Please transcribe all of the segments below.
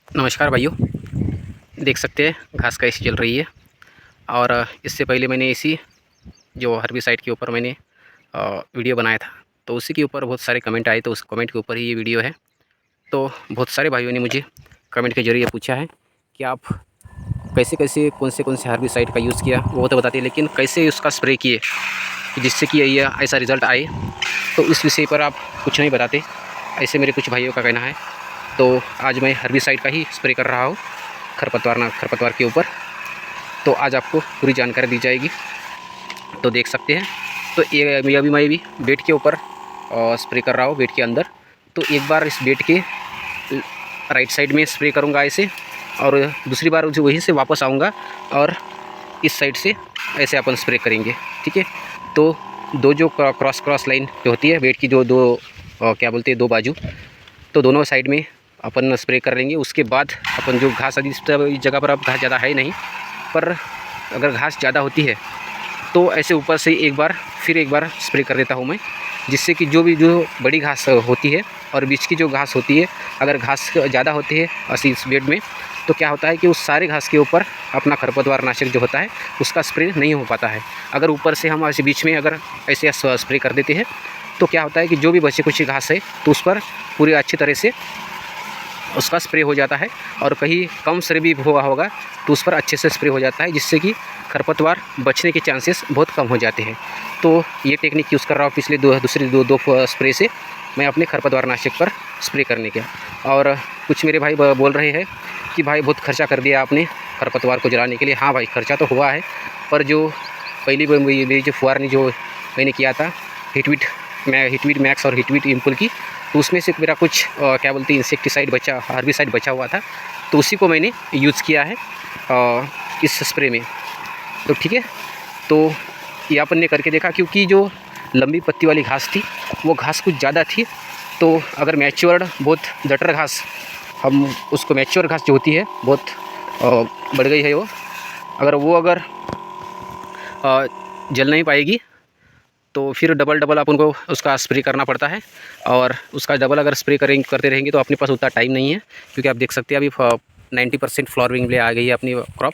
नमस्कार भाइयों। देख सकते हैं घास कैसी चल रही है। और इससे पहले मैंने इसी जो हर्बिसाइड के ऊपर मैंने वीडियो बनाया था, तो उसी के ऊपर बहुत सारे कमेंट आए, तो उस कमेंट के ऊपर ही ये वीडियो है। तो बहुत सारे भाइयों ने मुझे कमेंट के ज़रिए पूछा है कि आप कैसे कैसे कौन से हर्बिसाइड का यूज़ किया, वो तो बताते, लेकिन कैसे उसका स्प्रे किए कि जिससे कि ये ऐसा रिज़ल्ट आए, तो इस विषय पर आप कुछ नहीं बताते, ऐसे मेरे कुछ भाइयों का कहना है। तो आज मैं हर्बिसाइड का ही स्प्रे कर रहा हूँ खरपतवार के ऊपर। तो आज आपको पूरी जानकारी दी जाएगी। तो देख सकते हैं, तो ये अभी मैं भी बेड के ऊपर स्प्रे कर रहा हूँ, बेड के अंदर। तो एक बार इस बेड के राइट साइड में स्प्रे करूँगा ऐसे, और दूसरी बार जो वहीं से वापस आऊँगा और इस साइड से ऐसे अपन स्प्रे करेंगे, ठीक है। तो दो जो क्रॉस लाइन जो होती है बेड की, जो दो क्या बोलते हैं, दो बाजू, तो दोनों साइड में अपन स्प्रे कर लेंगे। उसके बाद अपन जो घास, इस जगह पर अब घास ज़्यादा है नहीं, पर अगर घास ज़्यादा होती है तो ऐसे ऊपर से फिर एक बार स्प्रे कर देता हूँ मैं, जिससे कि जो बड़ी घास होती है और बीच की जो घास होती है, अगर घास ज़्यादा होती है इस बेड में, तो क्या होता है कि उस सारे घास के ऊपर अपना खरपतवार नाशक जो होता है उसका स्प्रे नहीं हो पाता है। अगर ऊपर से हम ऐसे बीच में अगर ऐसे स्प्रे कर देते हैं, तो क्या होता है कि जो भी बचे कुछ घास है तो उस पर पूरी अच्छी तरह से उसका स्प्रे हो जाता है, और कहीं कम स्प्रे भी हुआ होगा तो उस पर अच्छे से स्प्रे हो जाता है, जिससे कि खरपतवार बचने के चांसेस बहुत कम हो जाते हैं। तो ये टेक्निक यूज़ कर रहा हूँ पिछले दूसरे दो स्प्रे से मैं अपने खरपतवार नाशक पर स्प्रे करने का। और कुछ मेरे भाई बोल रहे हैं कि भाई बहुत खर्चा कर दिया आपने खरपतवार को जलाने के लिए। हाँ भाई, खर्चा तो हुआ है, पर जो पहली मेरी जो फुहारनी जो मैंने किया था हिटवीट मैक्स और हिटवीट इम्पुल की, तो उसमें से मेरा कुछ क्या बोलते हैं, इंसेक्टिसाइड हर्बिसाइड बचा हुआ था, तो उसी को मैंने यूज़ किया है इस स्प्रे में। तो ठीक है, तो ये अपन ने करके देखा, क्योंकि जो लंबी पत्ती वाली घास थी वो घास कुछ ज़्यादा थी। तो अगर मैच्योर्ड बहुत जटर घास, हम उसको मैच्योर घास जो होती है बहुत बढ़ गई है वो, अगर जल नहीं पाएगी तो फिर डबल अपन को उसका स्प्रे करना पड़ता है। और उसका डबल अगर स्प्रे करते रहेंगे तो अपने पास उतना टाइम नहीं है, क्योंकि आप देख सकते हैं अभी 90% फ्लावरिंग में आ गई है अपनी क्रॉप,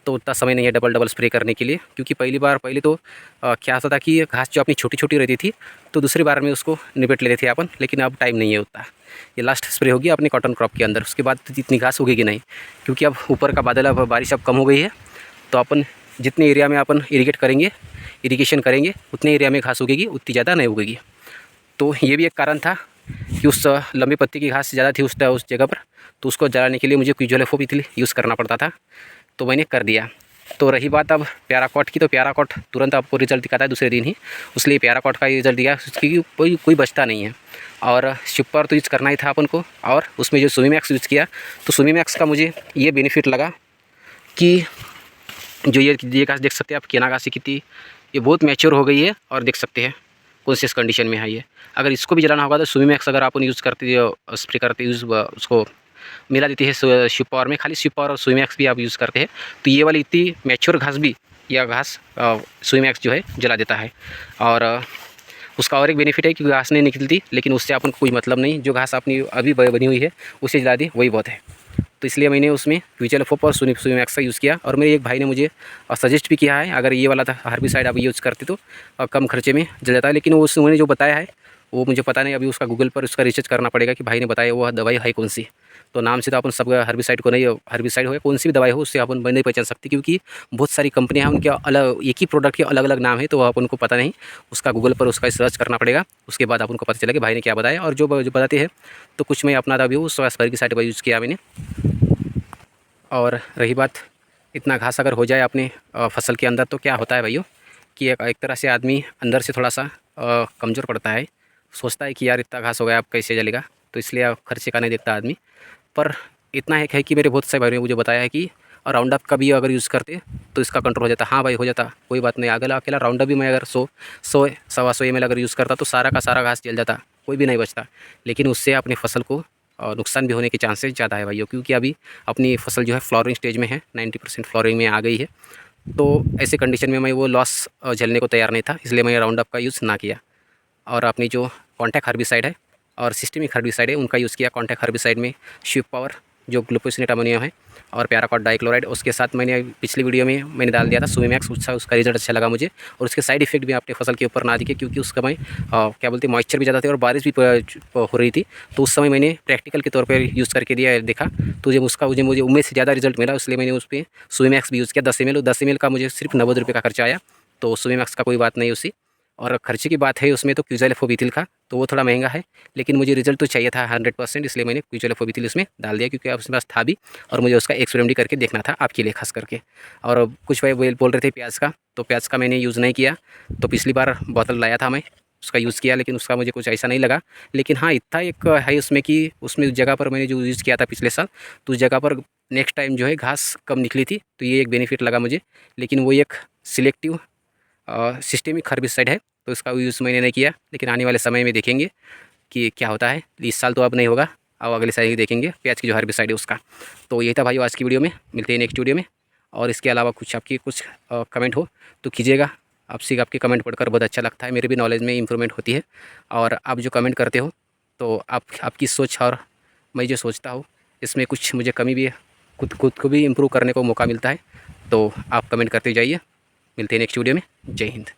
तो उतना समय नहीं है डबल स्प्रे करने के लिए। क्योंकि पहले तो क्या होता था कि घास जो अपनी छोटी छोटी रहती थी, तो दूसरी बार में उसको निपट लेते थे अपन, लेकिन अब टाइम नहीं है उतना। ये लास्ट स्प्रे होगी अपनी कॉटन क्रॉप के अंदर, उसके बाद इतनी घास उगेगी नहीं, क्योंकि अब ऊपर का बादल, अब बारिश अब कम हो गई है। तो अपन जितने एरिया में अपन इरिगेशन करेंगे उतने एरिया में घास उगेगी, उतनी ज़्यादा नहीं उगेगी। तो ये भी एक कारण था कि उस लंबी पत्ती की घास ज़्यादा थी उस जगह पर, तो उसको जलाने के लिए मुझे क्विजोलेफोप इथील यूज़ करना पड़ता था, तो मैंने कर दिया। तो रही बात अब पैराकॉट की, तो पैराकॉट तुरंत आपको रिजल्ट दिखाता है दूसरे दिन ही, इसलिए पैराकॉट का रिजल्ट दिया, उसकी कोई बचता नहीं है। और सुपर तो यूज़ करना ही था अपन को, और उसमें जो सुमीमैक्स यूज़ किया, तो सुमीमैक्स का मुझे ये बेनिफिट लगा कि जो ये घास देख सकते हैं आप, केना घास कितनी ये बहुत मैच्योर हो गई है, और देख सकते हैं कौन सी कंडीशन में है ये। अगर इसको भी जलाना होगा तो सुमीमैक्स अगर आप यूज़ करते स्प्रे करते उसको मिला देती है सुपर में, खाली सुपर और सुमीमैक्स भी आप यूज़ करते हैं, तो ये वाली इतनी मैच्योर घास भी यह घास सुमीमैक्स जो है जला देता है। और उसका और एक बेनिफिट है कि घास नहीं निकलती, लेकिन उससे अपन को कोई मतलब नहीं, जो घास अपनी अभी बनी हुई है उसे जला दी, वही बहुत है। तो इसलिए मैंने उसमें क्विजोलेफोप और सुमीमैक्स का यूज़ किया। और मेरे एक भाई ने मुझे सजेस्ट भी किया है, अगर ये वाला था हर्बिसाइड आप यूज़ करते तो कम खर्चे में जल जाता है, लेकिन वो उन्होंने जो बताया है वो मुझे पता नहीं, अभी उसका गूगल पर उसका रिसर्च करना पड़ेगा कि भाई ने बताया वो दवाई है कौन सी। तो नाम से तो अपन सब हर्बिसाइड को नहीं, हर्बिसाइड हो या कौन सी भी दवाई हो उससे अपन नहीं पहचान सकती, क्योंकि बहुत सारी कंपनियां हैं, उनके अलग एक ही प्रोडक्ट के अलग अलग नाम है, तो अपन को पता नहीं, उसका गूगल पर उसका सर्च करना पड़ेगा, उसके बाद अपन को पता चला कि भाई ने क्या बताया। और जो बताते हैं तो कुछ मैं अपना था भी उस हर्बिसाइड का यूज़ किया मैंने। और रही बात, इतना घास अगर हो जाए अपने फसल के अंदर, तो क्या होता है भाइयों कि एक तरह से आदमी अंदर से थोड़ा सा कमज़ोर पड़ता है, सोचता है कि यार इतना घास हो गया अब कैसे जलेगा, तो इसलिए खर्चे का नहीं देखता आदमी। पर इतना एक है कि मेरे बहुत से भाइयों ने मुझे बताया है कि राउंड अप का भी अगर यूज़ करते तो इसका कंट्रोल हो जाता। हाँ भाई, हो जाता, कोई बात नहीं। अकेला राउंड अप भी मैं अगर 100 ml अगर यूज़ करता तो सारा का सारा घास जल जाता, कोई भी नहीं बचता। लेकिन उससे अपनी फसल को नुकसान भी होने के चांसेस ज़्यादा है भाइयों, क्योंकि अभी अपनी फसल जो है फ्लावरिंग स्टेज में है, 90% फ्लावरिंग में आ गई है। तो ऐसे कंडीशन में मैं वो लॉस झेलने को तैयार नहीं था, इसलिए मैंने राउंड अप का यूज़ ना किया। और अपनी जो कॉन्टैक्ट हर्बिसाइड है और सिस्टेमिक हर्बिसाइड है उनका यूज़ किया। कॉन्टैक्ट हर्बिसाइड में शिव पावर जो ग्लूफोसिनेट अमोनियम है और पैराक्वाट डाइक्लोराइड, उसके साथ मैंने पिछली वीडियो में मैंने डाल दिया था सुमीमैक्स। उसका रिजल्ट अच्छा लगा मुझे, और उसके साइड इफेक्ट भी आपने फसल के ऊपर ना दिखे, क्योंकि उस समय क्या बोलते हैं मॉइस्चर भी ज़्यादा थे और बारिश भी हो रही थी। तो उस समय मैंने प्रैक्टिकल के तौर पर यूज़ करके देखा, तो मुझे उम्मीद से ज़्यादा रिजल्ट मिला, इसलिए मैंने उस पर सुमीमैक्स भी यूज़ किया 10 ml। 10 ml का मुझे सिर्फ 90 रुपये का खर्चा आया। तो सुमीमैक्स का कोई बात नहीं उसी। और खर्चे की बात है उसमें तो क्विज़ैलोफोविथिल का, तो वो थोड़ा महंगा है, लेकिन मुझे रिजल्ट तो चाहिए था 100%, इसलिए मैंने क्विज़ैलोफोविथिल उसमें डाल दिया, क्योंकि उसके पास था भी और मुझे उसका एक्सपेरिमेंट भी करके देखना था आपके लिए खास करके। और कुछ भाई बोल रहे थे प्याज का, तो प्याज का मैंने यूज़ नहीं किया। तो पिछली बार बोतल लाया था मैं, उसका यूज़ किया, लेकिन उसका मुझे कुछ ऐसा नहीं लगा। लेकिन हाँ, इतना एक है उसमें कि उसमें उस जगह पर मैंने जो यूज़ किया था पिछले साल, तो उस जगह पर नेक्स्ट टाइम जो है घास कम निकली थी, तो ये एक बेनिफिट लगा मुझे। लेकिन वो एक सिलेक्टिव सिस्टेमिक हर्बिसाइड है, तो इसका यूज़ मैंने नहीं किया, लेकिन आने वाले समय में देखेंगे कि क्या होता है। इस साल तो अब नहीं होगा, अब अगले साल ही देखेंगे प्याज की जो हर्बिसाइड है उसका। तो यही था भाई आज की वीडियो में, मिलते हैं नेक्स्ट वीडियो में। और इसके अलावा कुछ आपकी कुछ कमेंट हो तो कीजिएगा, आपके कमेंट पढ़कर बहुत अच्छा लगता है, मेरे भी नॉलेज में इम्प्रूवमेंट होती है। और आप जो कमेंट करते हो तो आपकी सोच और मैं जो सोचता हूँ इसमें कुछ मुझे कमी भी है, खुद को भी इम्प्रूव करने को मौका मिलता है। तो आप कमेंट करते जाइए, मिलते हैं नेक्स्ट वीडियो में। जय हिंद।